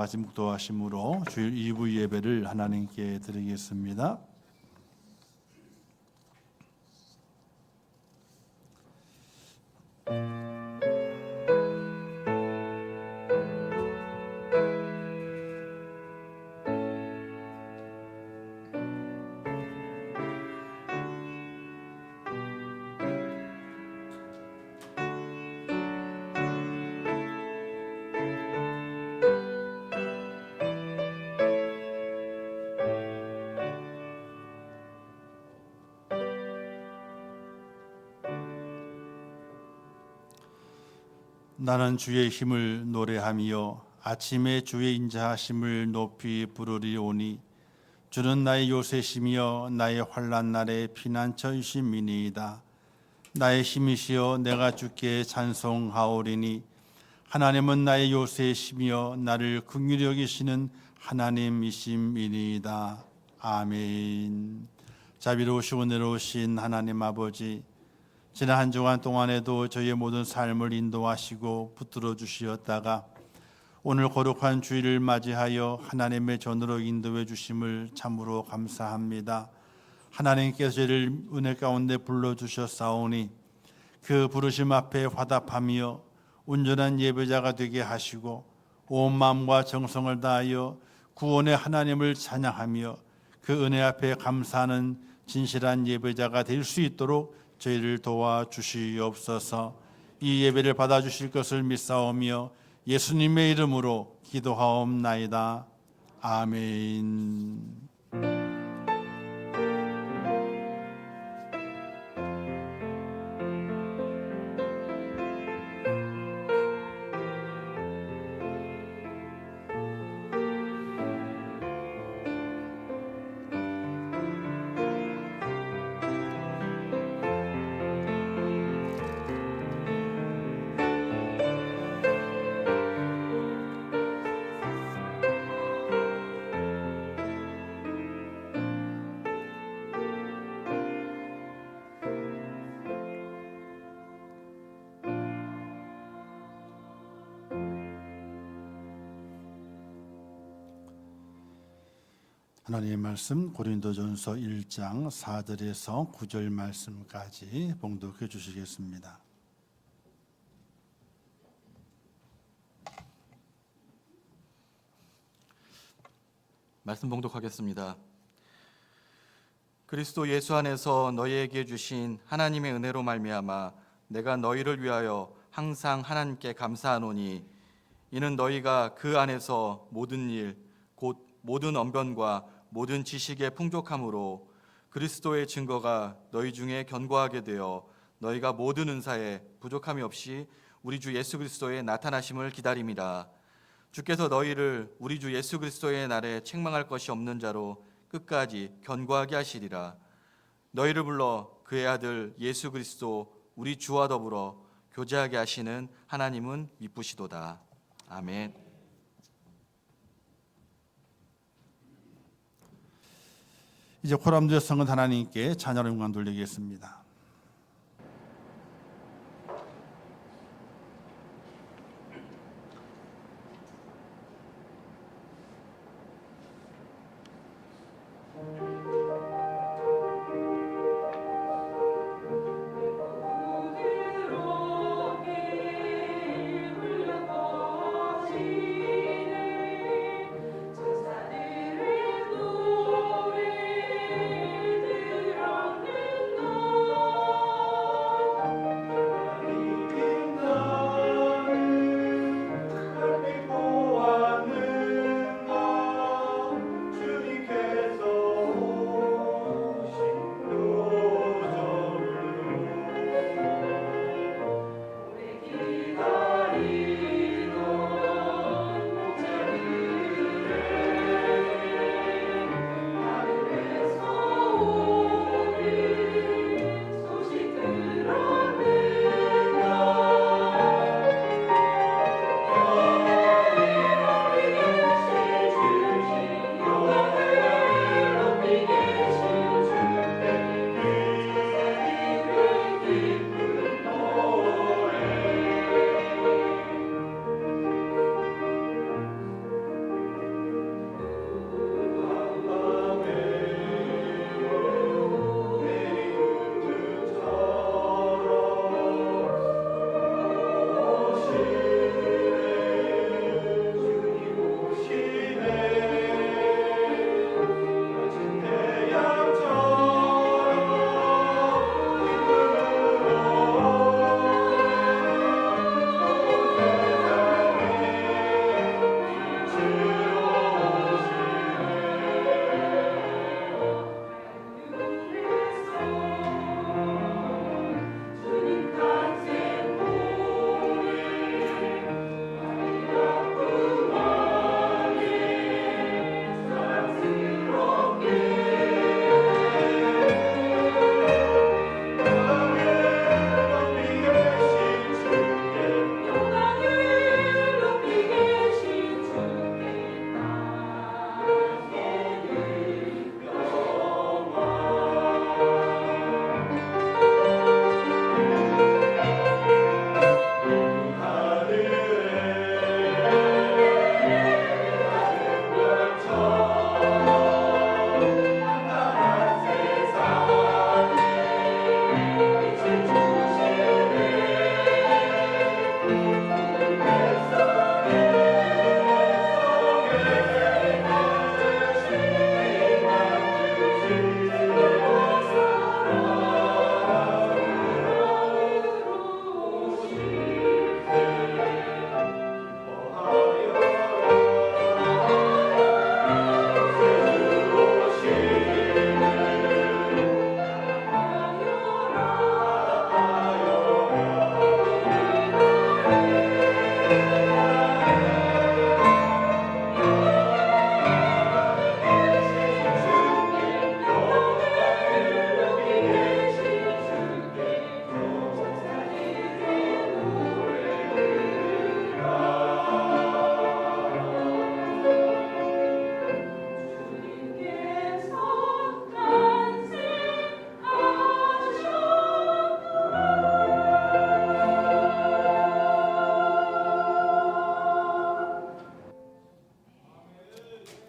마지막 묵도하심으로 주일 2부 예배를 하나님께 드리겠습니다. 나는 주의 힘을 노래하며 아침에 주의 인자하심을 높이 부르리오니 주는 나의 요새시며 나의 환난 날의 피난처이심이니이다. 나의 힘이시여 내가 주께 찬송하오리니 하나님은 나의 요새시며 나를 긍휼히 여기시는 하나님이심이니이다. 아멘. 자비로우시고 은혜로우신 하나님 아버지, 지난 한 주간 동안에도 저희의 모든 삶을 인도하시고 붙들어 주시었다가 오늘 거룩한 주일을 맞이하여 하나님의 전으로 인도해 주심을 참으로 감사합니다. 하나님께서 저희를 은혜 가운데 불러주셨사오니 그 부르심 앞에 화답하며 온전한 예배자가 되게 하시고 온 마음과 정성을 다하여 구원의 하나님을 찬양하며 그 은혜 앞에 감사하는 진실한 예배자가 될 수 있도록 저희를 도와주시옵소서. 이 예배를 받아주실 것을 믿사오며 예수님의 이름으로 기도하옵나이다. 아멘. 하나님의 말씀 고린도전서 1장 4절에서 9절 말씀까지 봉독해 주시겠습니다. 말씀 봉독하겠습니다. 그리스도 예수 안에서 너희에게 주신 하나님의 은혜로 말미암아 내가 너희를 위하여 항상 하나님께 감사하노니 이는 너희가 그 안에서 모든 일 곧 모든 언변과 모든 지식의 풍족함으로 그리스도의 증거가 너희 중에 견고하게 되어 너희가 모든 은사에 부족함이 없이 우리 주 예수 그리스도의 나타나심을 기다림이라. 주께서 너희를 우리 주 예수 그리스도의 날에 책망할 것이 없는 자로 끝까지 견고하게 하시리라. 너희를 불러 그의 아들 예수 그리스도 우리 주와 더불어 교제하게 하시는 하나님은 미쁘시도다. 아멘. 이제 코람드의 성은 하나님께 찬양을 영광 돌리겠습니다. 오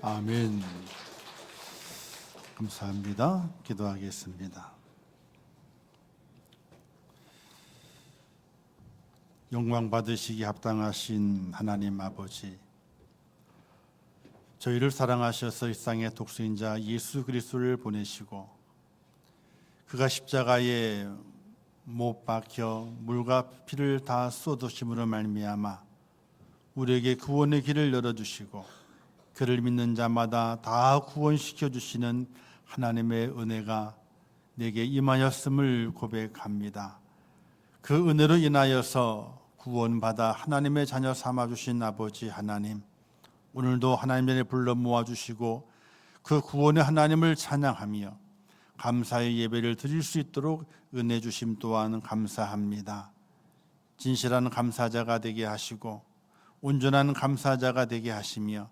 아멘. 감사합니다. 기도하겠습니다. 영광 받으시기 합당하신 하나님 아버지, 저희를 사랑하셔서 이 땅의 독생자 예수 그리스도를 보내시고 그가 십자가에 못 박혀 물과 피를 다 쏟으심으로 말미암아 우리에게 구원의 길을 열어주시고 그를 믿는 자마다 다 구원시켜 주시는 하나님의 은혜가 내게 임하였음을 고백합니다. 그 은혜로 인하여서 구원받아 하나님의 자녀 삼아주신 아버지 하나님, 오늘도 하나님 전에 불러 모아주시고 그 구원의 하나님을 찬양하며 감사의 예배를 드릴 수 있도록 은혜 주심 또한 감사합니다. 진실한 감사자가 되게 하시고 온전한 감사자가 되게 하시며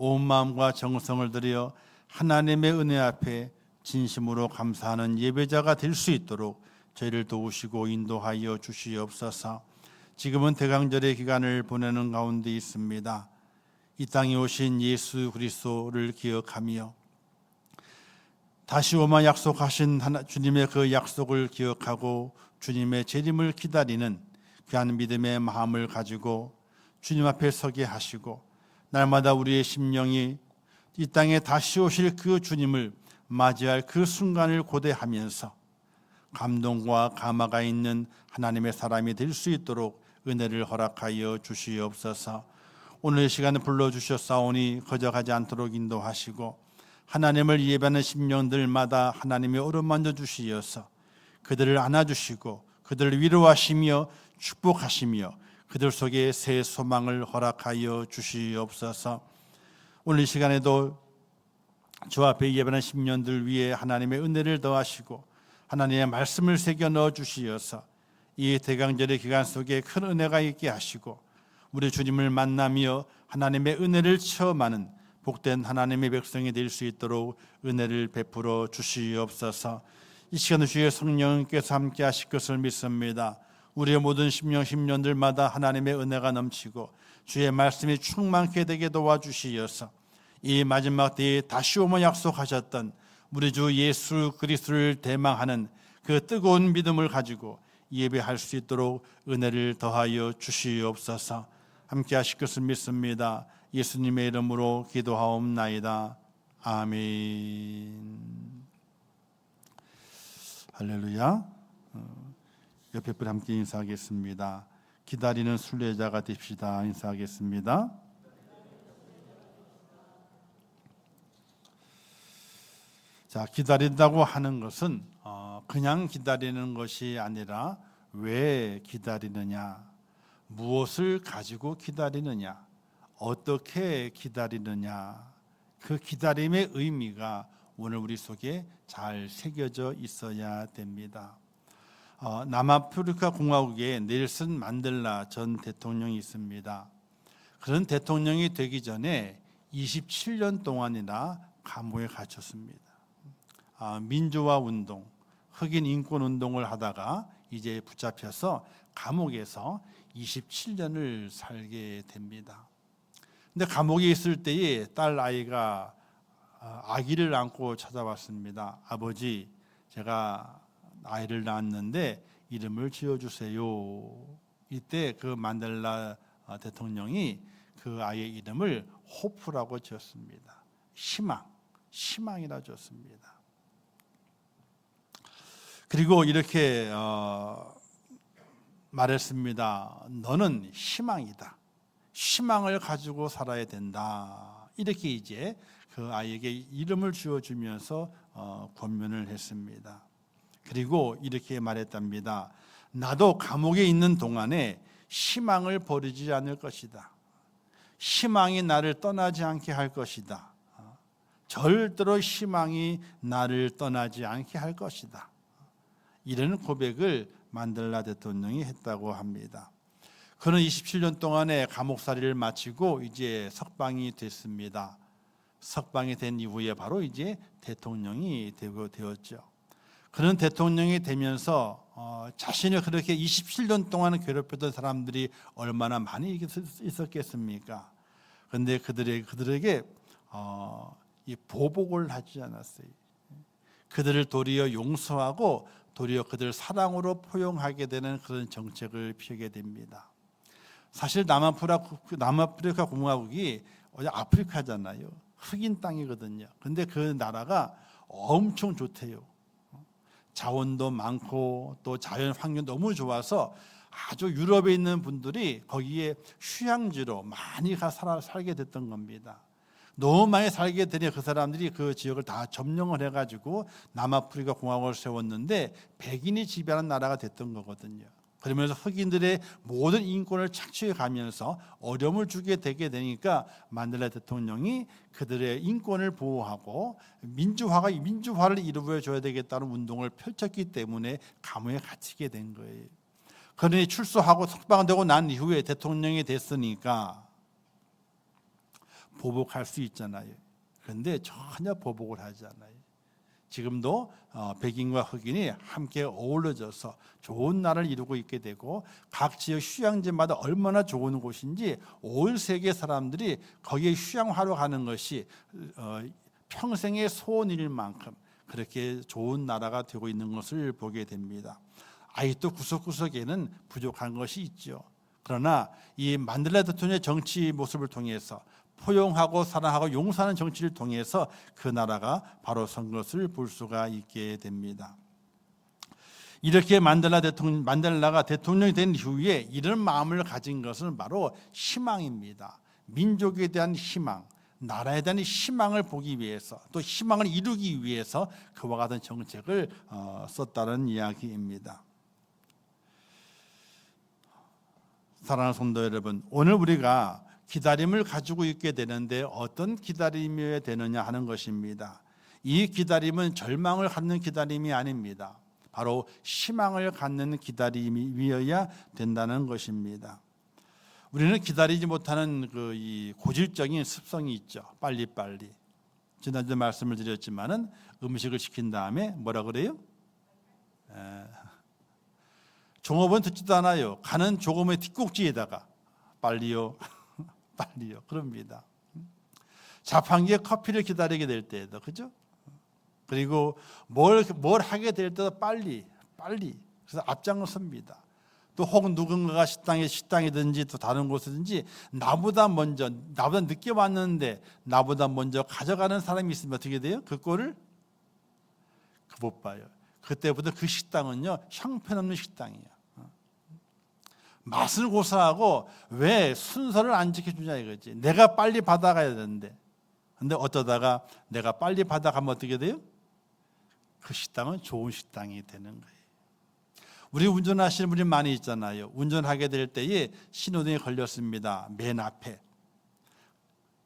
온 마음과 정성을 들여 하나님의 은혜 앞에 진심으로 감사하는 예배자가 될 수 있도록 저희를 도우시고 인도하여 주시옵소서. 지금은 대강절의 기간을 보내는 가운데 있습니다. 이 땅에 오신 예수 그리스도를 기억하며 다시 오마 약속하신 주님의 그 약속을 기억하고 주님의 재림을 기다리는 귀한 믿음의 마음을 가지고 주님 앞에 서게 하시고 날마다 우리의 심령이 이 땅에 다시 오실 그 주님을 맞이할 그 순간을 고대하면서 감동과 감화가 있는 하나님의 사람이 될 수 있도록 은혜를 허락하여 주시옵소서. 오늘 이 시간에 불러주셨사오니 거저가지 않도록 인도하시고 하나님을 예배하는 심령들마다 하나님의 어루만져 주시어서 그들을 안아주시고 그들을 위로하시며 축복하시며 그들 속에 새 소망을 허락하여 주시옵소서. 오늘 이 시간에도 주 앞에 예배하는 심령들 위에 하나님의 은혜를 더하시고 하나님의 말씀을 새겨 넣어 주시어서 이 대강절의 기간 속에 큰 은혜가 있게 하시고 우리 주님을 만나며 하나님의 은혜를 체험하는 복된 하나님의 백성이 될 수 있도록 은혜를 베풀어 주시옵소서. 이 시간에 주의 성령께서 함께 하실 것을 믿습니다. 우리의 모든 심령들마다 하나님의 은혜가 넘치고 주의 말씀이 충만케 되게 도와주시어서 이 마지막 때에 다시 오면 약속하셨던 우리 주 예수 그리스도를 대망하는 그 뜨거운 믿음을 가지고 예배할 수 있도록 은혜를 더하여 주시옵소서. 함께 하실 것을 믿습니다. 예수님의 이름으로 기도하옵나이다. 아멘. 할렐루야. 옆에 분 함께 인사하겠습니다. 기다리는 순례자가 됩시다. 인사하겠습니다. 자, 기다린다고 하는 것은 그냥 기다리는 것이 아니라 왜 기다리느냐, 무엇을 가지고 기다리느냐, 어떻게 기다리느냐, 그 기다림의 의미가 오늘 우리 속에 잘 새겨져 있어야 됩니다. 남아프리카 공화국에 넬슨 만델라 전 대통령이 있습니다. 그런 대통령이 되기 전에 27년 동안이나 감옥에 갇혔습니다. 민주화 운동, 흑인 인권 운동을 하다가 이제 붙잡혀서 감옥에서 27년을 살게 됩니다. 근데 감옥에 있을 때에 딸 아이가 아기를 안고 찾아왔습니다. 아버지, 제가 아이를 낳았는데 이름을 지어주세요. 이때 그 만델라 대통령이 그 아이의 이름을 호프라고 지었습니다. 희망이라 지었습니다. 그리고 이렇게 말했습니다. 너는 희망이다. 희망을 가지고 살아야 된다. 이렇게 이제 그 아이에게 이름을 지어주면서 권면을 했습니다. 그리고 이렇게 말했답니다. 나도 감옥에 있는 동안에 희망을 버리지 않을 것이다. 희망이 나를 떠나지 않게 할 것이다. 절대로 희망이 나를 떠나지 않게 할 것이다. 이런 고백을 만델라 대통령이 했다고 합니다. 그는 27년 동안의 감옥살이를 마치고 이제 석방이 됐습니다. 석방이 된 이후에 바로 이제 대통령이 되었죠. 그런 대통령이 되면서 자신을 그렇게 27년 동안 괴롭혔던 사람들이 얼마나 많이 있었겠습니까? 그런데 그들에게 이 보복을 하지 않았어요. 그들을 도리어 용서하고 도리어 그들을 사랑으로 포용하게 되는 그런 정책을 펴게 됩니다. 사실 남아프리카 공화국이 아프리카잖아요. 흑인 땅이거든요. 근데 그 나라가 엄청 좋대요. 자원도 많고 또 자연 환경도 너무 좋아서 아주 유럽에 있는 분들이 거기에 휴양지로 많이 살게 됐던 겁니다. 너무 많이 살게 되니 그 사람들이 그 지역을 다 점령을 해가지고 남아프리카 공화국을 세웠는데 백인이 지배하는 나라가 됐던 거거든요. 그러면서 흑인들의 모든 인권을 착취해 가면서 어려움을 주게 되게 되니까 만델라 대통령이 그들의 인권을 보호하고 민주화를 이루어 줘야 되겠다는 운동을 펼쳤기 때문에 감옥에 갇히게 된 거예요. 그러니 출소하고 석방되고 난 이후에 대통령이 됐으니까 보복할 수 있잖아요. 그런데 전혀 보복을 하지 않아요. 지금도 백인과 흑인이 함께 어우러져서 좋은 날을 이루고 있게 되고 각 지역 휴양지마다 얼마나 좋은 곳인지 온 세계 사람들이 거기에 휴양하러 가는 것이 평생의 소원일 만큼 그렇게 좋은 나라가 되고 있는 것을 보게 됩니다. 아직도 구석구석에는 부족한 것이 있죠. 그러나 이 만델라 대통령의 정치 모습을 통해서 포용하고 사랑하고 용서하는 정치를 통해서 그 나라가 바로 선 것을 볼 수가 있게 됩니다. 이렇게 만델라가 대통령이 된 이후에 이런 마음을 가진 것은 바로 희망입니다. 민족에 대한 희망, 나라에 대한 희망을 보기 위해서 또 희망을 이루기 위해서 그와 같은 정책을 썼다는 이야기입니다. 사랑하는 성도 여러분, 오늘 우리가 기다림을 가지고 있게 되는데 어떤 기다림이어야 되느냐 하는 것입니다. 이 기다림은 절망을 갖는 기다림이 아닙니다. 바로 희망을 갖는 기다림이어야 된다는 것입니다. 우리는 기다리지 못하는 이 고질적인 습성이 있죠. 빨리빨리. 지난주에 말씀을 드렸지만은 음식을 시킨 다음에 뭐라 그래요? 종업원 듣지도 않아요. 가는 조금의 뒷꼭지에다가 빨리요. 빨리요. 그럽니다. 자판기에 커피를 기다리게 될 때에도 그죠? 그리고 뭘 하게 될 때도 빨리. 그래서 앞장을 섭니다. 또 혹은 누군가가 식당이든지 또 다른 곳이든지 나보다 늦게 왔는데 나보다 먼저 가져가는 사람이 있으면 어떻게 돼요? 그 꼴을 못 봐요. 그때부터 그 식당은요 형편없는 식당이에요. 맛은 고소하고 왜 순서를 안 지켜주냐 이거지. 내가 빨리 받아가야 되는데. 근데 어쩌다가 내가 빨리 받아가면 어떻게 돼요? 그 식당은 좋은 식당이 되는 거예요. 우리 운전하시는 분이 많이 있잖아요. 운전하게 될 때에 신호등이 걸렸습니다. 맨 앞에.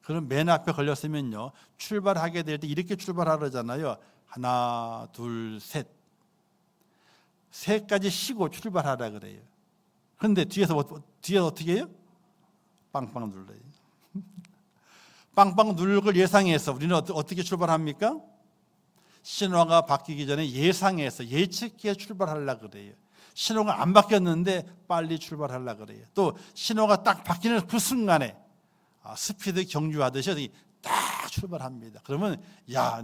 그럼 맨 앞에 걸렸으면요. 출발하게 될 때 이렇게 출발하잖아요. 하나, 둘, 셋. 셋까지 쉬고 출발하라 그래요. 그런데 뒤에서 어떻게 해요? 빵빵 눌러요. 빵빵 누를 걸 예상해서 우리는 어떻게 출발합니까? 신호가 바뀌기 전에 예상해서 예측해 출발하려고 그래요. 신호가 안 바뀌었는데 빨리 출발하려고 그래요. 또 신호가 딱 바뀌는 그 순간에 스피드 경주하듯이 딱 출발합니다. 그러면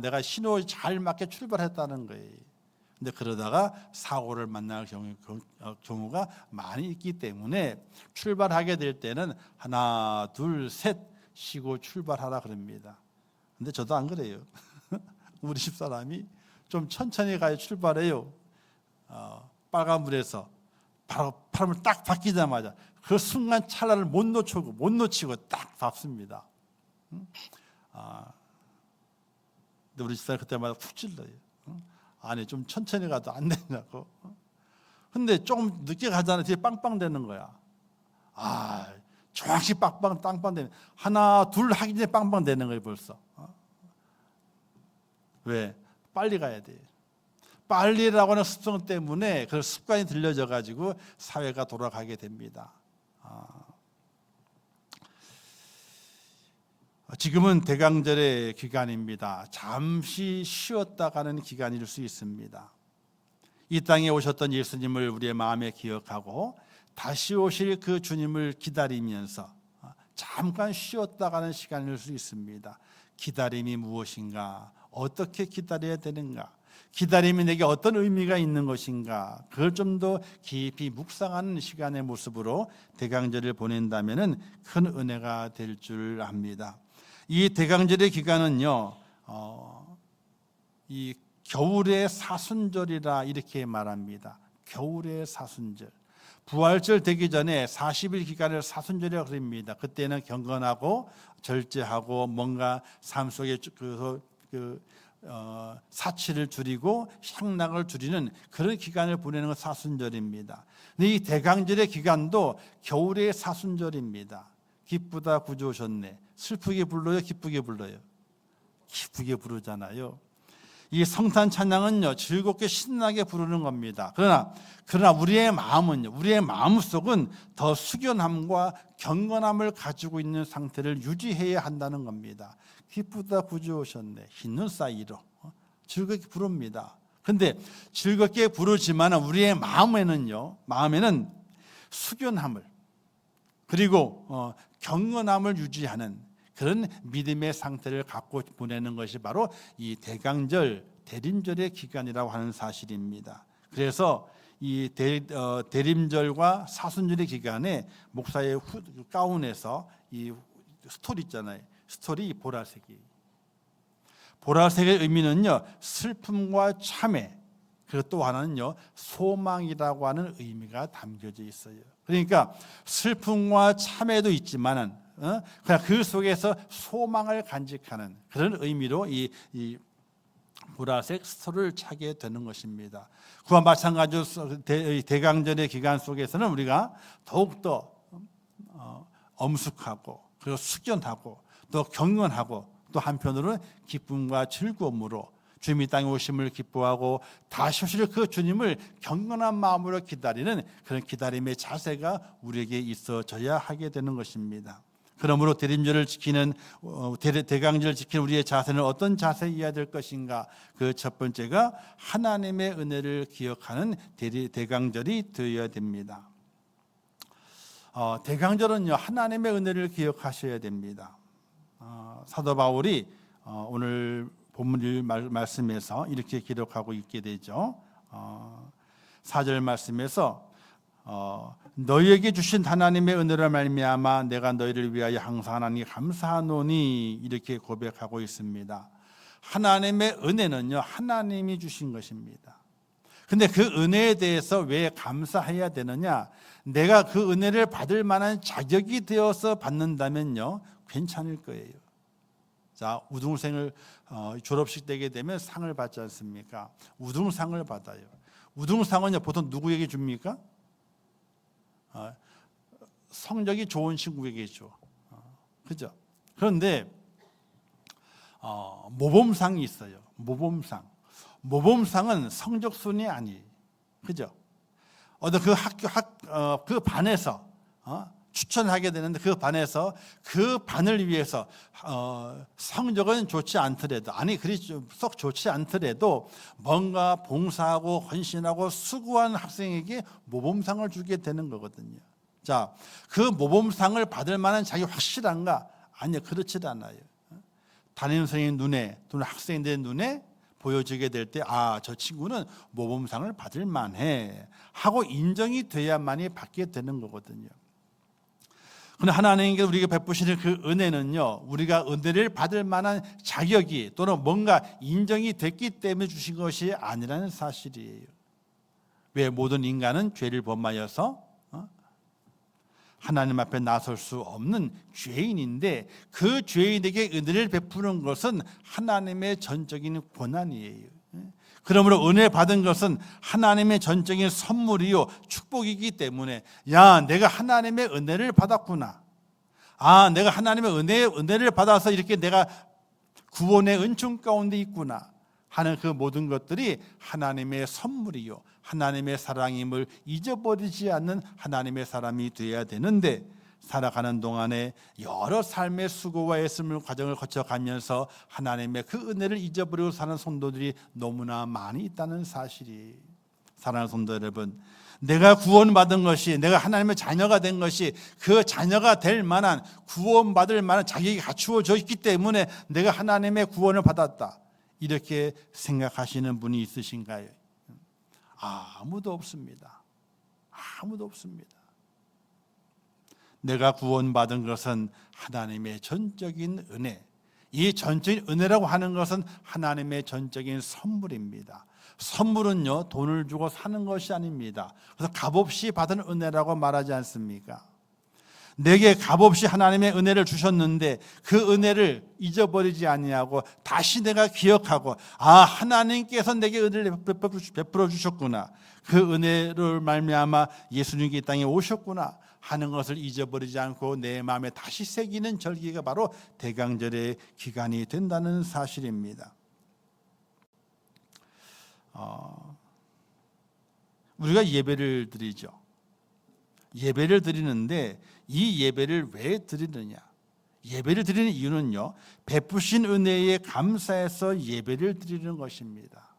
내가 신호에 잘 맞게 출발했다는 거예요. 근데 그러다가 사고를 만날 경우가 많이 있기 때문에 출발하게 될 때는 하나, 둘, 셋 쉬고 출발하라 그럽니다. 근데 저도 안 그래요. 우리 집사람이 좀 천천히 가야 출발해요. 빨간불에서 바로 바람을 딱 바뀌자마자 그 순간 찰나를 못 놓치고 딱 밟습니다. 근데 우리 집사람이 그때마다 푹 찔러요. 아니 좀 천천히 가도 안 되냐고. 근데 조금 늦게 가잖아요. 뒤에 빵빵 되는 거야. 정확히 빵빵 되면 하나 둘 하기 전에 빵빵 되는 거예요 벌써. 왜? 빨리 가야 돼요. 빨리라고 하는 습성 때문에 그 습관이 들려져 가지고 사회가 돌아가게 됩니다. 지금은 대강절의 기간입니다. 잠시 쉬었다 가는 기간일 수 있습니다. 이 땅에 오셨던 예수님을 우리의 마음에 기억하고 다시 오실 그 주님을 기다리면서 잠깐 쉬었다 가는 시간일 수 있습니다. 기다림이 무엇인가? 어떻게 기다려야 되는가? 기다림이 내게 어떤 의미가 있는 것인가? 그걸 좀 더 깊이 묵상하는 시간의 모습으로 대강절을 보낸다면 큰 은혜가 될 줄 압니다. 이 대강절의 기간은요, 이 겨울의 사순절이라 이렇게 말합니다. 겨울의 사순절. 부활절 되기 전에 40일 기간을 사순절이라고 그럽니다. 그때는 경건하고 절제하고 뭔가 삶 속에 사치를 줄이고 향락을 줄이는 그런 기간을 보내는 건 사순절입니다. 근데 이 대강절의 기간도 겨울의 사순절입니다. 기쁘다 구주 오셨네. 슬프게 불러요, 기쁘게 불러요? 기쁘게 부르잖아요. 이 성탄 찬양은요, 즐겁게 신나게 부르는 겁니다. 그러나 우리의 마음은요, 우리의 마음속은 더 숙연함과 경건함을 가지고 있는 상태를 유지해야 한다는 겁니다. 기쁘다 구주 오셨네. 흰눈 사이로 즐겁게 부릅니다. 근데 즐겁게 부르지만 우리의 마음에는 숙연함을 그리고 경건함을 유지하는 그런 믿음의 상태를 갖고 보내는 것이 바로 이 대강절, 대림절의 기간이라고 하는 사실입니다. 그래서 이 대림절과 사순절의 기간에 목사의 가운에서 이 스토리 있잖아요. 스토리 보라색이. 보라색의 의미는요, 슬픔과 참회, 그리고 또 하나는요, 소망이라고 하는 의미가 담겨져 있어요. 그러니까 슬픔과 참회도 있지만은 그냥 그 속에서 소망을 간직하는 그런 의미로 이 보라색 스토리를 차게 되는 것입니다. 그와 마찬가지로 대강절의 기간 속에서는 우리가 더욱더 엄숙하고 그리고 숙연하고 또 경건하고 또 한편으로는 기쁨과 즐거움으로 주님이 땅에 오심을 기뻐하고 다시 오실 그 주님을 경건한 마음으로 기다리는 그런 기다림의 자세가 우리에게 있어져야 하게 되는 것입니다. 그러므로 대림절을 지키는 대강절을 지키는 우리의 자세는 어떤 자세여야 될 것인가? 그 첫 번째가 하나님의 은혜를 기억하는 대강절이 되어야 됩니다. 대강절은요, 하나님의 은혜를 기억하셔야 됩니다. 사도 바울이 오늘 본문 말씀에서 이렇게 기록하고 있게 되죠. 4절 말씀에서 너희에게 주신 하나님의 은혜로 말미암아 내가 너희를 위하여 항상 하나님께 감사하노니 이렇게 고백하고 있습니다. 하나님의 은혜는요, 하나님이 주신 것입니다. 근데 그 은혜에 대해서 왜 감사해야 되느냐? 내가 그 은혜를 받을 만한 자격이 되어서 받는다면요, 괜찮을 거예요. 자, 우등생을 졸업식 되게 되면 상을 받지 않습니까? 우등상을 받아요. 우등상은요, 보통 누구에게 줍니까? 성적이 좋은 친구에게 줘. 그죠? 그런데 모범상이 있어요. 모범상은 성적순이 아니에요. 그죠? 어떤 그 반에서 추천하게 되는데 그 반에서 그 반을 위해서 성적은 좋지 않더라도 그리 썩 좋지 않더라도 뭔가 봉사하고 헌신하고 수고한 학생에게 모범상을 주게 되는 거거든요. 자, 그 모범상을 받을 만한 자격이 확실한가? 아니요, 그렇지 않아요. 담임 선생님 눈에 또는 학생들의 눈에 보여지게 될 때 저 친구는 모범상을 받을 만해 하고 인정이 돼야만이 받게 되는 거거든요. 그런데 하나님께서 우리에게 베푸시는 그 은혜는요, 우리가 은혜를 받을 만한 자격이 또는 뭔가 인정이 됐기 때문에 주신 것이 아니라는 사실이에요. 왜? 모든 인간은 죄를 범하여서 하나님 앞에 나설 수 없는 죄인인데 그 죄인에게 은혜를 베푸는 것은 하나님의 전적인 권한이에요. 그러므로 은혜 받은 것은 하나님의 전적인 선물이요 축복이기 때문에 내가 하나님의 은혜를 받았구나. 내가 하나님의 은혜를 받아서 이렇게 내가 구원의 은총 가운데 있구나 하는 그 모든 것들이 하나님의 선물이요 하나님의 사랑임을 잊어버리지 않는 하나님의 사람이 되어야 되는데 살아가는 동안에 여러 삶의 수고와 애씀을 과정을 거쳐가면서 하나님의 그 은혜를 잊어버리고 사는 성도들이 너무나 많이 있다는 사실이. 사랑하는 성도 여러분, 내가 구원받은 것이, 내가 하나님의 자녀가 된 것이 그 자녀가 될 만한, 구원받을 만한 자격이 갖추어져 있기 때문에 내가 하나님의 구원을 받았다, 이렇게 생각하시는 분이 있으신가요? 아무도 없습니다. 아무도 없습니다. 내가 구원받은 것은 하나님의 전적인 은혜, 이 전적인 은혜라고 하는 것은 하나님의 전적인 선물입니다. 선물은요, 돈을 주고 사는 것이 아닙니다. 그래서 값없이 받은 은혜라고 말하지 않습니까? 내게 값없이 하나님의 은혜를 주셨는데 그 은혜를 잊어버리지 아니하고 다시 내가 기억하고, 하나님께서 내게 은혜를 베풀어 주셨구나, 그 은혜를 말미암아 예수님이 이 땅에 오셨구나 하는 것을 잊어버리지 않고 내 마음에 다시 새기는 절기가 바로 대강절의 기간이 된다는 사실입니다. 우리가 예배를 드리죠. 예배를 드리는데 이 예배를 왜 드리느냐? 예배를 드리는 이유는요, 베푸신 은혜에 감사해서 예배를 드리는 것입니다.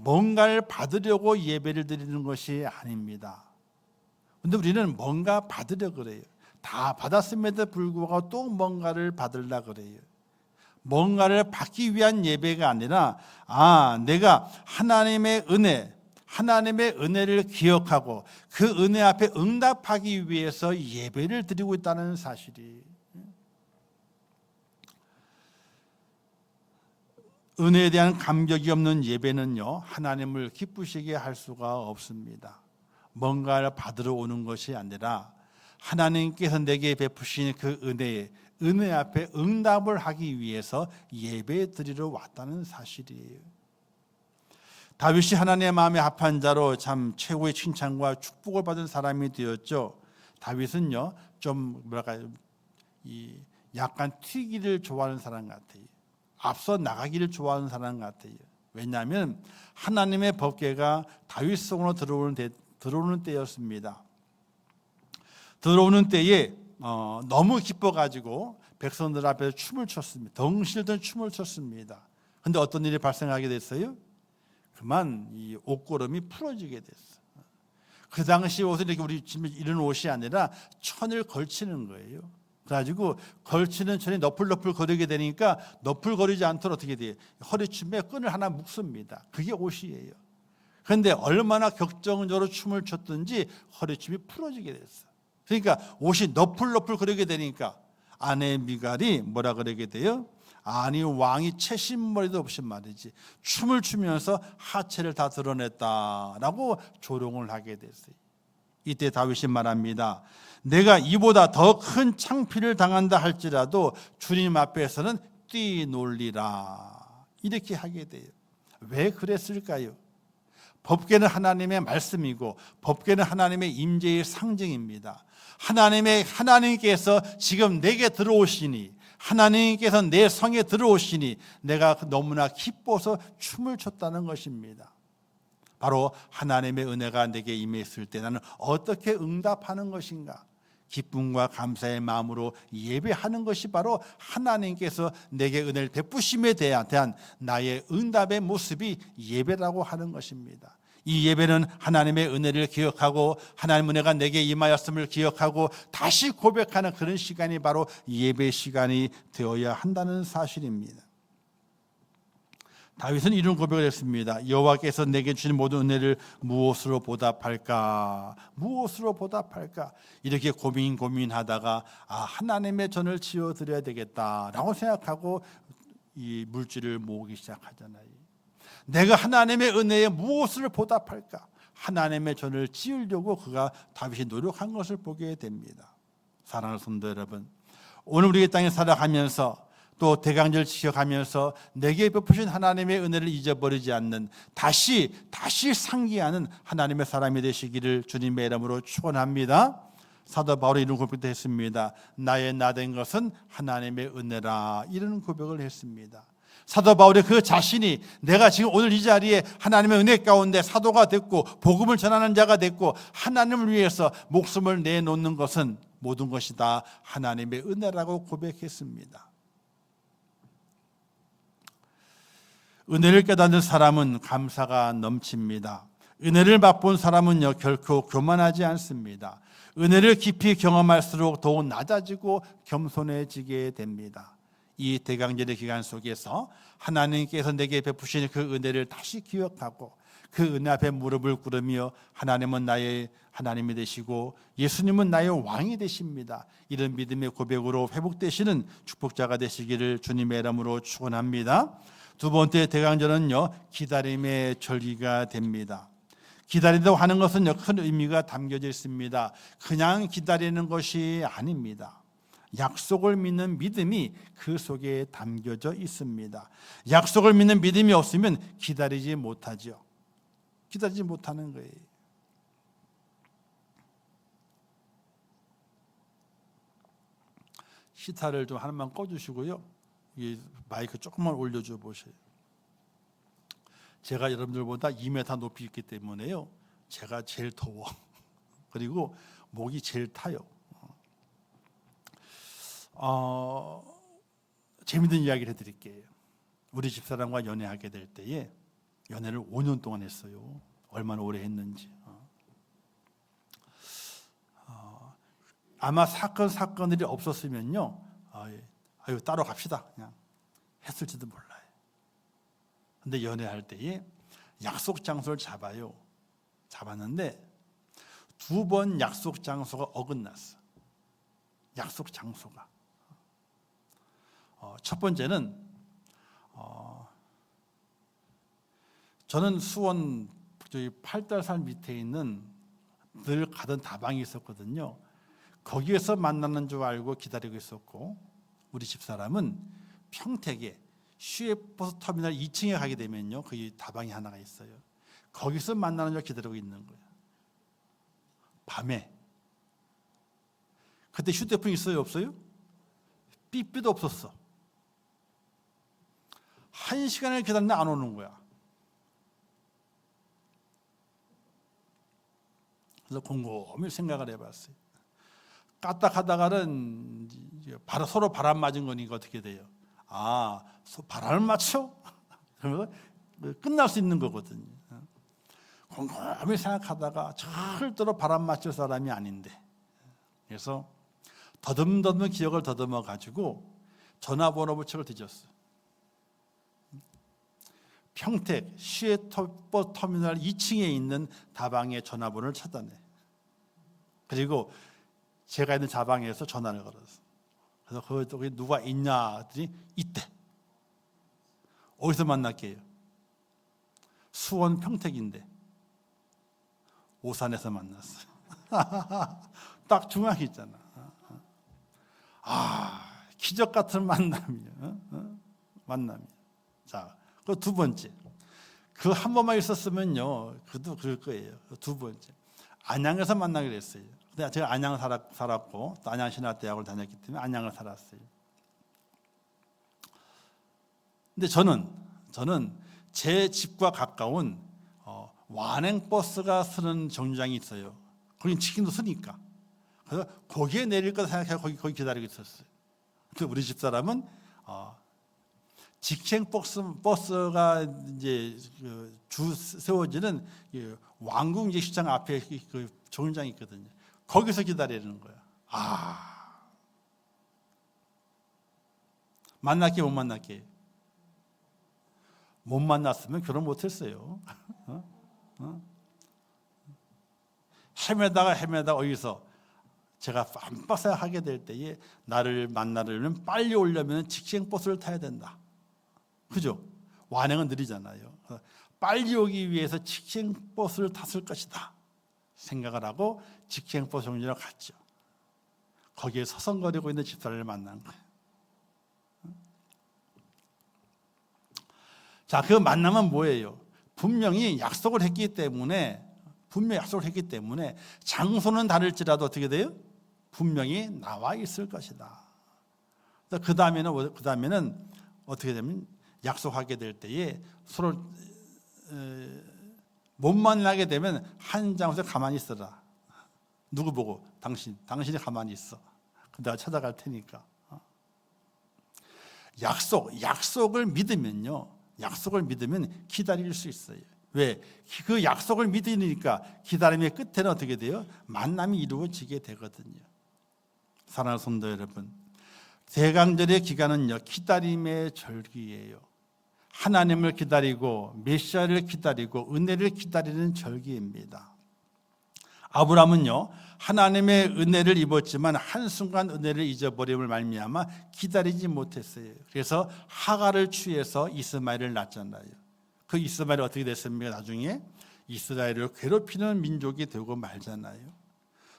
뭔가를 받으려고 예배를 드리는 것이 아닙니다. 그런데 우리는 뭔가 받으려 그래요. 다 받았음에도 불구하고 또 뭔가를 받으려 그래요. 뭔가를 받기 위한 예배가 아니라 내가 하나님의 은혜를 기억하고 그 은혜 앞에 응답하기 위해서 예배를 드리고 있다는 사실이, 은혜에 대한 감격이 없는 예배는요, 하나님을 기쁘시게 할 수가 없습니다. 뭔가를 받으러 오는 것이 아니라 하나님께서 내게 베푸신 그 은혜 앞에 응답을 하기 위해서 예배 드리러 왔다는 사실이에요. 다윗이 하나님의 마음에 합한 자로 참 최고의 칭찬과 축복을 받은 사람이 되었죠. 다윗은요, 좀 약간 튀기를 좋아하는 사람 같아요. 앞서 나가기를 좋아하는 사람 같아요. 왜냐하면 하나님의 법궤가 다윗 성으로 들어오는 때였습니다. 들어오는 때에 너무 기뻐가지고 백성들 앞에서 춤을 췄습니다. 덩실던 춤을 췄습니다. 그런데 어떤 일이 발생하게 됐어요? 그만 이 옷고름이 풀어지게 됐어. 그 당시 옷은 이렇게 우리 지금 이런 옷이 아니라 천을 걸치는 거예요. 그래가지고 걸치는 천이 너풀너풀 거리게 되니까 너풀거리지 않도록 어떻게 돼요? 허리춤에 끈을 하나 묶습니다. 그게 옷이에요. 그런데 얼마나 격정적으로 춤을 췄든지 허리춤이 풀어지게 됐어. 그러니까 옷이 너풀너풀 거리게 되니까 아내 미갈이 뭐라 그러게 돼요? 아니 왕이 채신머리도 없이 말이지 춤을 추면서 하체를 다 드러냈다라고 조롱을 하게 됐어요. 이때 다윗이 말합니다. 내가 이보다 더 큰 창피를 당한다 할지라도 주님 앞에서는 뛰놀리라, 이렇게 하게 돼요. 왜 그랬을까요? 법궤는 하나님의 말씀이고 법궤는 하나님의 임재의 상징입니다. 하나님께서 지금 내게 들어오시니, 하나님께서 내 성에 들어오시니 내가 너무나 기뻐서 춤을 췄다는 것입니다. 바로 하나님의 은혜가 내게 임했을 때 나는 어떻게 응답하는 것인가? 기쁨과 감사의 마음으로 예배하는 것이 바로 하나님께서 내게 은혜를 베푸심에 대한 나의 응답의 모습이 예배라고 하는 것입니다. 이 예배는 하나님의 은혜를 기억하고 하나님의 은혜가 내게 임하였음을 기억하고 다시 고백하는 그런 시간이 바로 예배 시간이 되어야 한다는 사실입니다. 다윗은 이런 고백을 했습니다. 여호와께서 내게 주신 모든 은혜를 무엇으로 보답할까? 무엇으로 보답할까? 이렇게 고민하다가 하나님의 전을 지어드려야 되겠다라고 생각하고 이 물질을 모으기 시작하잖아요. 내가 하나님의 은혜에 무엇을 보답할까? 하나님의 전을 지으려고 그가 다윗이 노력한 것을 보게 됩니다. 사랑하는 성도 여러분, 오늘 우리 땅에 살아가면서 또 대강절 지켜가면서 내게 베푸신 하나님의 은혜를 잊어버리지 않는 다시 상기하는 하나님의 사람이 되시기를 주님의 이름으로 축원합니다. 사도 바울이 이런 고백도 했습니다. 나의 나된 것은 하나님의 은혜라, 이런 고백을 했습니다. 사도 바울이 그 자신이 내가 지금 오늘 이 자리에 하나님의 은혜 가운데 사도가 됐고 복음을 전하는 자가 됐고 하나님을 위해서 목숨을 내놓는 것은 모든 것이 다 하나님의 은혜라고 고백했습니다. 은혜를 깨닫는 사람은 감사가 넘칩니다. 은혜를 맛본 사람은요 결코 교만하지 않습니다. 은혜를 깊이 경험할수록 더욱 낮아지고 겸손해지게 됩니다. 이 대강절의 기간 속에서 하나님께서 내게 베푸신 그 은혜를 다시 기억하고 그 은혜 앞에 무릎을 꿇으며 하나님은 나의 하나님이 되시고 예수님은 나의 왕이 되십니다. 이런 믿음의 고백으로 회복되시는 축복자가 되시기를 주님의 이름으로 축원합니다. 두 번째 대강절은요 기다림의 절기가 됩니다. 기다리다고 하는 것은 큰 의미가 담겨져 있습니다. 그냥 기다리는 것이 아닙니다. 약속을 믿는 믿음이 그 속에 담겨져 있습니다. 약속을 믿는 믿음이 없으면 기다리지 못하죠. 기다리지 못하는 거예요. 시타를 좀 하나만 꺼주시고요. 이 마이크 조금만 올려줘 보세요. 제가 여러분들보다 2m 높이 있기 때문에요. 제가 제일 더워. 그리고 목이 제일 타요. 재밌는 이야기를 해드릴게요. 우리 집사람과 연애하게 될 때에 연애를 5년 동안 했어요. 얼마나 오래 했는지. 아마 사건들이 없었으면요. 아유 따로 갑시다. 그냥 했을지도 몰라요. 근데 연애할 때에 약속 장소를 잡았는데 2번 약속 장소가 어긋났어. 약속 장소가. 첫 번째는 저는 수원 저희 팔달산 밑에 있는 늘 가던 다방이 있었거든요. 거기에서 만나는 줄 알고 기다리고 있었고 우리 집사람은 평택에 시외버스 터미널 2층에 가게 되면요 거기 다방이 하나가 있어요. 거기서 만나는 줄 기다리고 있는 거예요. 밤에. 그때 휴대폰 있어요 없어요? 삐삐도 없었어. 1시간을 기다렸는데 안 오는 거야. 그래서 곰곰이 생각을 해봤어요. 까딱하다가는 서로 바람 맞은 거니까 어떻게 돼요? 바람을 맞춰? 그러면 끝날 수 있는 거거든요. 곰곰이 생각하다가 절대로 바람 맞출 사람이 아닌데 그래서 더듬더듬 기억을 더듬어 가지고 전화번호 부책을 뒤졌어. 평택 시외버스 터미널 2층에 있는 다방의 전화번호를 찾아내. 그리고 제가 있는 다방에서 전화를 걸었어. 그래서 거기 누가 있냐 했더니 있대. 어디서 만날게요? 수원 평택인데 오산에서 만났어. 딱 중앙에 있잖아. 기적 같은 만남이야. 만남이야. 자, 그 두 번째. 그 한 번만 있었으면요, 그도 그럴 거예요. 두 번째. 안양에서 만나기로 했어요. 근데 제가 안양 살았고 또 안양신학대학을 다녔기 때문에 안양을 살았어요. 근데 저는 제 집과 가까운 완행버스가 서는 정류장이 있어요. 거긴 치킨도 쓰니까. 그래서 거기에 내릴 거 생각하고 거기 기다리고 있었어요. 근데 우리 집사람은 직행버스가 이제 주 세워지는 왕궁제시장 앞에 그 정류장이 있거든요. 거기서 기다리는 거야. 만날게 못 만날게. 못 만났으면 결혼 못했어요. 헤매다가 어디서 제가 깜빡 하게 될 때에 나를 만나려면 빨리 오려면 직행버스를 타야 된다. 그죠? 완행은 느리잖아요. 빨리 오기 위해서 직행버스를 탔을 것이다 생각을 하고 직행버스 정류장으로 갔죠. 거기에 서성거리고 있는 집사람을 만난 거예요. 자, 그 만남은 뭐예요? 분명히 약속을 했기 때문에 장소는 다를지라도 어떻게 돼요? 분명히 나와 있을 것이다. 그 다음에는 어떻게 되면 약속하게 될 때에 서로 못 만나게 되면 한 장소에 가만히 있어라. 누구 보고? 당신이 가만히 있어. 내가 찾아갈 테니까. 약속을 믿으면 기다릴 수 있어요. 왜? 그 약속을 믿으니까 기다림의 끝에는 어떻게 돼요? 만남이 이루어지게 되거든요. 사랑하는 성도 여러분, 대강절의 기간은요, 기다림의 절기예요. 하나님을 기다리고 메시아를 기다리고 은혜를 기다리는 절기입니다. 아브라함은요, 하나님의 은혜를 입었지만 한순간 은혜를 잊어버림을 말미암아 기다리지 못했어요. 그래서 하갈을 취해서 이스마엘을 낳잖아요. 그 이스마엘이 어떻게 됐습니까? 나중에 이스라엘을 괴롭히는 민족이 되고 말잖아요.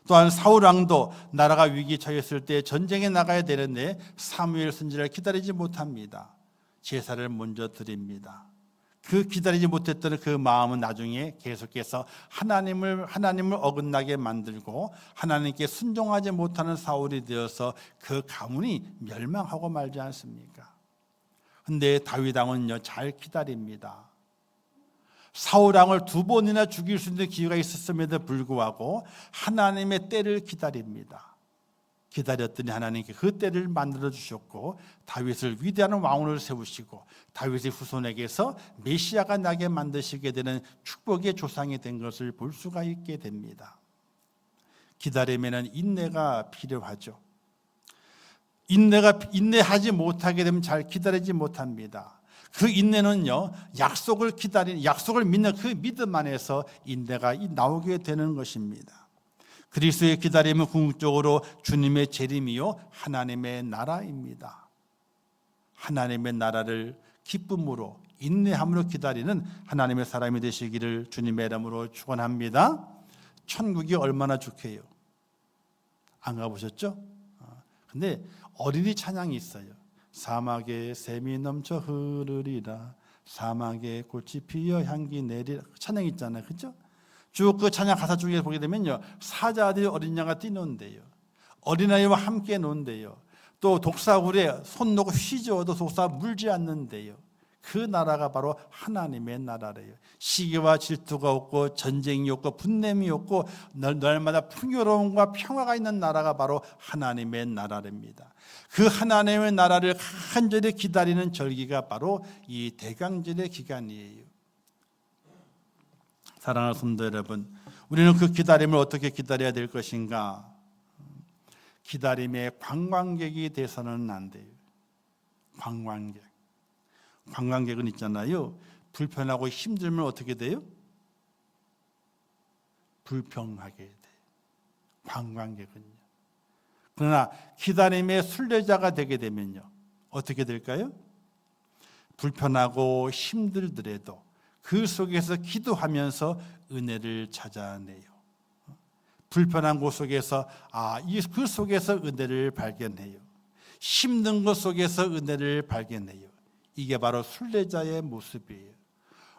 또한 사울 왕도 나라가 위기에 처했을 때 전쟁에 나가야 되는데 사무엘 선지자를 기다리지 못합니다. 제사를 먼저 드립니다. 그 기다리지 못했던 그 마음은 나중에 계속해서 하나님을 어긋나게 만들고 하나님께 순종하지 못하는 사울이 되어서 그 가문이 멸망하고 말지 않습니까? 근데 다윗 왕은요, 잘 기다립니다. 사울 왕을 2번이나 죽일 수 있는 기회가 있었음에도 불구하고 하나님의 때를 기다립니다. 기다렸더니 하나님께 그 때를 만들어 주셨고 다윗을 위대한 왕으로 세우시고 다윗의 후손에게서 메시아가 나게 만드시게 되는 축복의 조상이 된 것을 볼 수가 있게 됩니다. 기다림에는 인내가 필요하죠. 인내하지 못하게 되면 잘 기다리지 못합니다. 그 인내는요, 약속을 믿는 그 믿음 안에서 인내가 나오게 되는 것입니다. 그리스도의 기다림은 궁극적으로 주님의 재림이요 하나님의 나라입니다. 하나님의 나라를 기쁨으로 인내함으로 기다리는 하나님의 사람이 되시기를 주님의 이름으로 축원합니다. 천국이 얼마나 좋게요. 안 가보셨죠? 근데 어린이 찬양이 있어요. 사막에 샘이 넘쳐 흐르리라 사막에 꽃이 피어 향기 내리라. 찬양 있잖아요. 그렇죠? 쭉 그 찬양 가사 중에 보게 되면요, 사자들이 어린 양과 뛰는데요, 어린아이와 함께 논대요, 또 독사굴에 손 놓고 휘저어도 독사가 물지 않는데요. 그 나라가 바로 하나님의 나라래요. 시기와 질투가 없고 전쟁이 없고 분냄이 없고 날마다 풍요로움과 평화가 있는 나라가 바로 하나님의 나라랍니다. 그 하나님의 나라를 간절히 기다리는 절기가 바로 이 대강절의 기간이에요. 사랑하는 성도 여러분, 우리는 그 기다림을 어떻게 기다려야 될 것인가? 기다림의 관광객이 돼서는 안 돼요. 관광객은 있잖아요, 불편하고 힘들면 어떻게 돼요? 불평하게 돼요. 관광객은요. 그러나 기다림의 순례자가 되게 되면요, 어떻게 될까요? 불편하고 힘들더라도 그 속에서 기도하면서 은혜를 찾아내요. 불편한 곳 속에서 그 속에서 은혜를 발견해요. 힘든 것 속에서 은혜를 발견해요. 이게 바로 순례자의 모습이에요.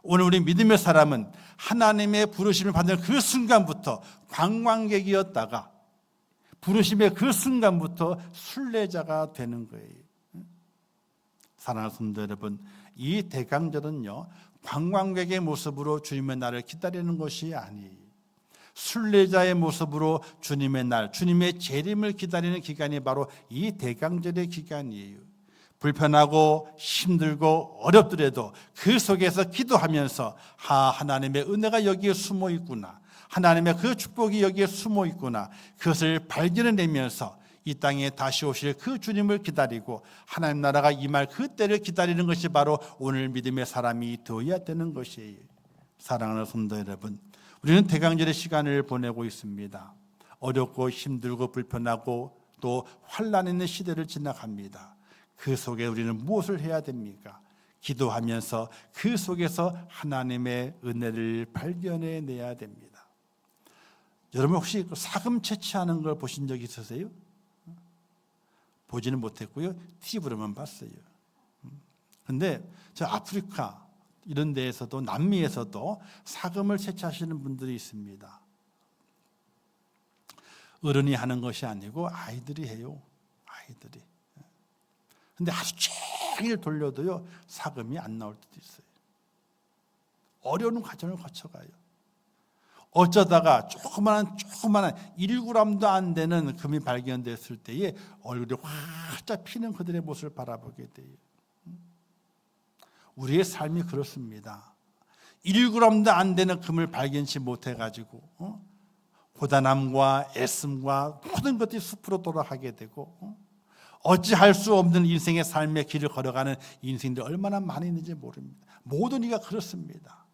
오늘 우리 믿음의 사람은 하나님의 부르심을 받는 그 순간부터 관광객이었다가 부르심의 그 순간부터 순례자가 되는 거예요. 사랑하는 성도 여러분, 이 대강절은요, 관광객의 모습으로 주님의 날을 기다리는 것이 아니에요. 순례자의 모습으로 주님의 날, 주님의 재림을 기다리는 기간이 바로 이 대강절의 기간이에요. 불편하고 힘들고 어렵더라도 그 속에서 기도하면서 하나님의 은혜가 여기에 숨어 있구나, 하나님의 그 축복이 여기에 숨어 있구나, 그것을 발견해내면서 이 땅에 다시 오실 그 주님을 기다리고 하나님 나라가 임할 그 때를 기다리는 것이 바로 오늘 믿음의 사람이 되어야 되는 것이에요. 사랑하는 성도 여러분, 우리는 대강절의 시간을 보내고 있습니다. 어렵고 힘들고 불편하고 또 환난 있는 시대를 지나갑니다. 그 속에 우리는 무엇을 해야 됩니까? 기도하면서 그 속에서 하나님의 은혜를 발견해내야 됩니다. 여러분 혹시 사금 채취하는 걸 보신 적 있으세요? 보지는 못했고요, TV로만 봤어요. 그런데 저 아프리카 이런 데에서도 남미에서도 사금을 채취하시는 분들이 있습니다. 어른이 하는 것이 아니고 아이들이 해요. 아이들이. 근데 하루 종일 돌려도요, 사금이 안 나올 때도 있어요. 어려운 과정을 거쳐가요. 어쩌다가 조그마한 1g도 안 되는 금이 발견됐을 때에 얼굴이 활짝 피는 그들의 모습을 바라보게 돼요. 우리의 삶이 그렇습니다. 1g도 안 되는 금을 발견치 못해가지고 고단함과 애씀과 모든 것들이 숲으로 돌아가게 되고 어찌할 수 없는 인생의 삶의 길을 걸어가는 인생들이 얼마나 많이 있는지 모릅니다. 모든 이가 그렇습니다.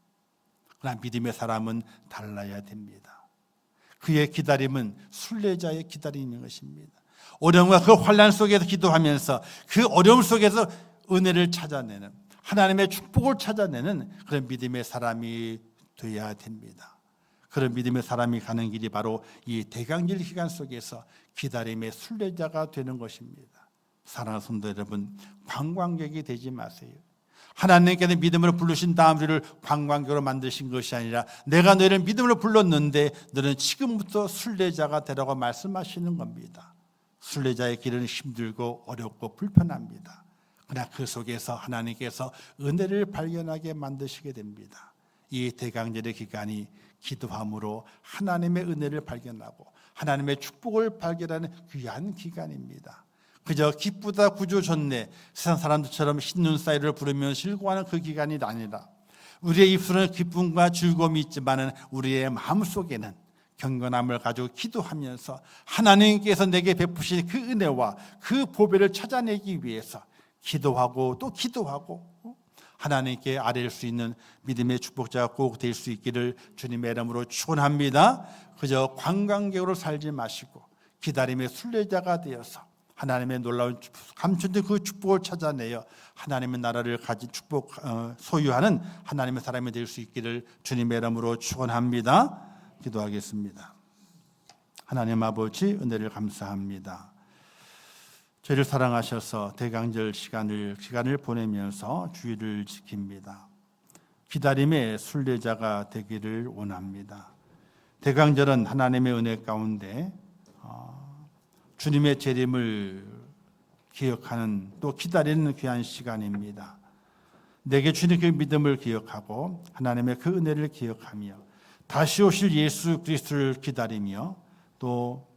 그러나 믿음의 사람은 달라야 됩니다. 그의 기다림은 순례자의 기다림인 것입니다. 어려움과 그 환난 속에서 기도하면서 그 어려움 속에서 은혜를 찾아내는, 하나님의 축복을 찾아내는 그런 믿음의 사람이 되어야 됩니다. 그런 믿음의 사람이 가는 길이 바로 이 대강절 기간 속에서 기다림의 순례자가 되는 것입니다. 사랑하는 성도 여러분, 관광객이 되지 마세요. 하나님께서 믿음으로 부르신 다음 우리를 관광객으로 만드신 것이 아니라 내가 너희를 믿음으로 불렀는데 너는 지금부터 순례자가 되라고 말씀하시는 겁니다. 순례자의 길은 힘들고 어렵고 불편합니다. 그러나 그 속에서 하나님께서 은혜를 발견하게 만드시게 됩니다. 이 대강절의 기간이 기도함으로 하나님의 은혜를 발견하고 하나님의 축복을 발견하는 귀한 기간입니다. 그저 기쁘다 구주 좋네 세상 사람들처럼 흰눈 사이를 부르며 즐거워하는 그 기간이 아니라 우리의 입술은 기쁨과 즐거움이 있지만 우리의 마음속에는 경건함을 가지고 기도하면서 하나님께서 내게 베푸신 그 은혜와 그 보배를 찾아내기 위해서 기도하고 또 기도하고 하나님께 아뢰일 수 있는 믿음의 축복자가 꼭 될 수 있기를 주님의 이름으로 축원합니다. 그저 관광객으로 살지 마시고 기다림의 순례자가 되어서 하나님의 놀라운 감춰진 그 축복을 찾아내어 하나님의 나라를 가진 축복 소유하는 하나님의 사람이 될 수 있기를 주님의 이름으로 축원합니다. 기도하겠습니다. 하나님 아버지 은혜를 감사합니다. 저희를 사랑하셔서 대강절 시간을 보내면서 주의를 지킵니다. 기다림의 순례자가 되기를 원합니다. 대강절은 하나님의 은혜 가운데 주님의 재림을 기억하는 또 기다리는 귀한 시간입니다. 내게 주님 그 믿음을 기억하고 하나님의 그 은혜를 기억하며 다시 오실 예수 그리스도를 기다리며 또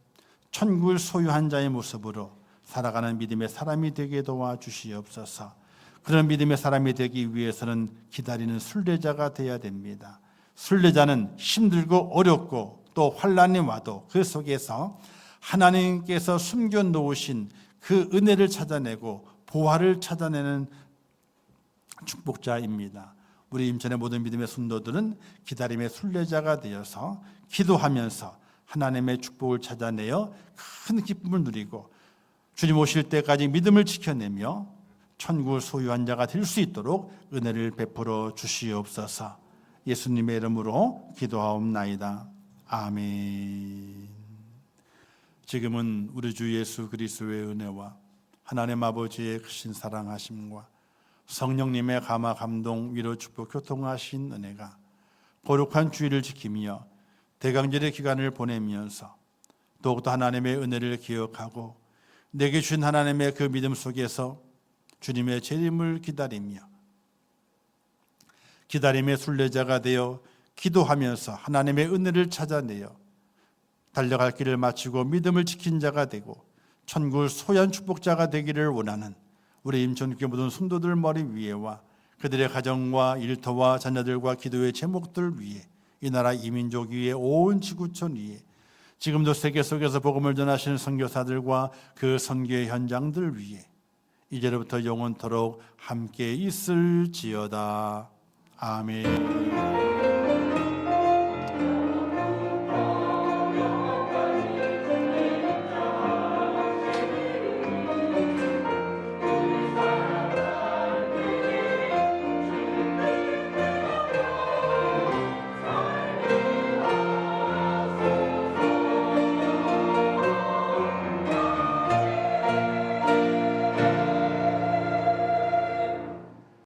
천국을 소유한 자의 모습으로 살아가는 믿음의 사람이 되게 도와주시옵소서. 그런 믿음의 사람이 되기 위해서는 기다리는 순례자가 되어야 됩니다. 순례자는 힘들고 어렵고 또 환난이 와도 그 속에서 하나님께서 숨겨 놓으신 그 은혜를 찾아내고 보화를 찾아내는 축복자입니다. 우리 임천의 모든 믿음의 성도들은 기다림의 순례자가 되어서 기도하면서 하나님의 축복을 찾아내어 큰 기쁨을 누리고 주님 오실 때까지 믿음을 지켜내며 천국을 소유한 자가 될 수 있도록 은혜를 베풀어 주시옵소서. 예수님의 이름으로 기도하옵나이다. 아멘. 지금은 우리 주 예수 그리스도의 은혜와 하나님 아버지의 크신 사랑하심과 성령님의 감화 감동 위로 축복 교통하신 은혜가 거룩한 주일을 지키며 대강절의 기간을 보내면서 더욱더 하나님의 은혜를 기억하고 내게 주신 하나님의 그 믿음 속에서 주님의 재림을 기다리며 기다림의 순례자가 되어 기도하면서 하나님의 은혜를 찾아내어 달려갈 길을 마치고 믿음을 지킨 자가 되고 천국을 소유한 축복자가 되기를 원하는 우리 임천교회 모든 성도들 머리 위에와 그들의 가정과 일터와 자녀들과 기도의 제목들 위에 이 나라 이민족 위에 온 지구촌 위에 지금도 세계 속에서 복음을 전하시는 선교사들과 그 선교의 현장들 위에 이제로부터 영원토록 함께 있을지어다. 아멘.